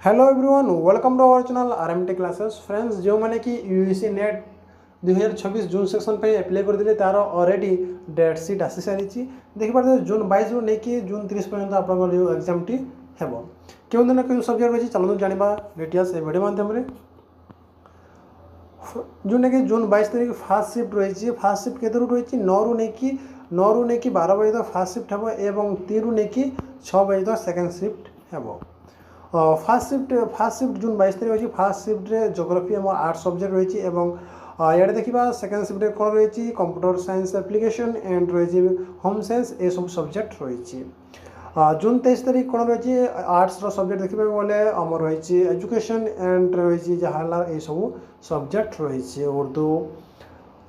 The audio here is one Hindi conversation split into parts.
Hello everyone welcome to our channel RMT classes friends जो मैंने कि यूजीसी नेट 2026 जून सेक्शन पे अप्लाई करते तार ऑलरेडी डेट सीट आसी सारी देखिए जून 22 रु नहीं जून 30 पर्यंत आप एग्जाम टी हेब क्यों दिन क्यों सब्जेक्ट रही चलते जाना डिटेल्स भिडियो माध्यम जोटा कि जून 22 तारीख फास्ट शिफ्ट रही फास्ट शिफ्ट केतु रही 9 रु नहीं 12 बजे तक फास्ट शिफ्ट हेब और 3 रु नहीं 6 बजे तक सेकेंड शिफ्ट हेब फास्ट शिफ्ट जून 22 तारीख अच्छी फास्ट शिफ्ट्रे जोग्राफी और आर्ट सब्जेक्ट रही इे देखा सेकेंड शिफ्ट कौन रही कंप्यूटर साइंस एप्लिकेशन एंड रही होम साइंस ये सब सब्जेक्ट रही जून 23 तारीख कौन रही आर्ट्स सब्जेक्ट देखा गले आम रही एजुकेशन एंड रही जहाँ ये सब सब्जेक्ट रही उर्दू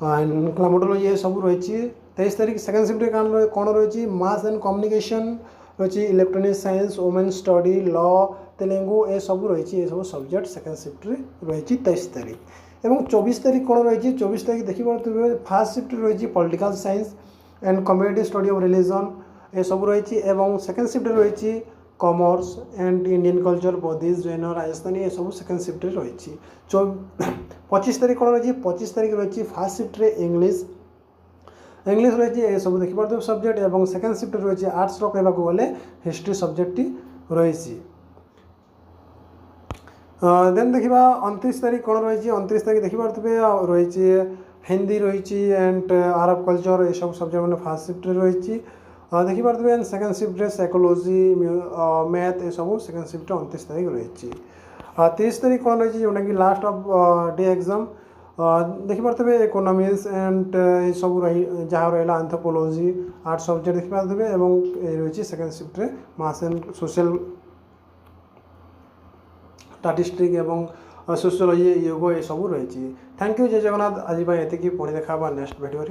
ग्रामाटोलॉजी ये सब रही 23 तारीख सेकेंड शिफ्ट कौन रही मास एंड कम्युनिकेशन रही electronics science women study law Telugu ये सब रही ये सब सब्जेक्ट सेकेंड शिफ्ट रही 23 तारीख और 24 तारीख कौन रही 24 तारीख देखिए फास्ट शिफ्ट रही political science and community study of religion ये सब रही सेकेंड शिफ्ट रही commerce and Indian culture Buddhist Jain Rajasthani ये सब सेकेंड शिफ्ट रही 25 तारीख कौन रही 25 तारीख रही फास्ट शिफ्ट इंग्लिश रही ये सब देखिए सब्जेक्ट और सेकेंड शिफ्ट रही आर्ट्स कहवा गले हिस्ट्री सब्जेक्ट रही देन देखा 29 तारीख कौन रही 29 तारीख देखिए रही हिंदी रही एंड अरब कल्चर ये सब सब्जेक्ट मैंने फास्ट शिफ्ट रही देखिए सेकेंड शिफ्ट साइकोलॉजी मैथ ये सब सेकेंड शिफ्ट 29 तारीख रही 30 तारीख कौन रही जोटा कि लास्ट ऑफ डे एग्जाम देखिए इकोनॉमिक्स एंड ये सब रही जहाँ रहा एंथ्रोपोलॉजी आर्ट सब्जेक्ट देखिए रही second shift mass and social statistics एवं सोशियोलॉजी योग ये सब रही थैंक यू जय जगन्नाथ आज ये पुणी देखा नेक्स्ट वीडियो।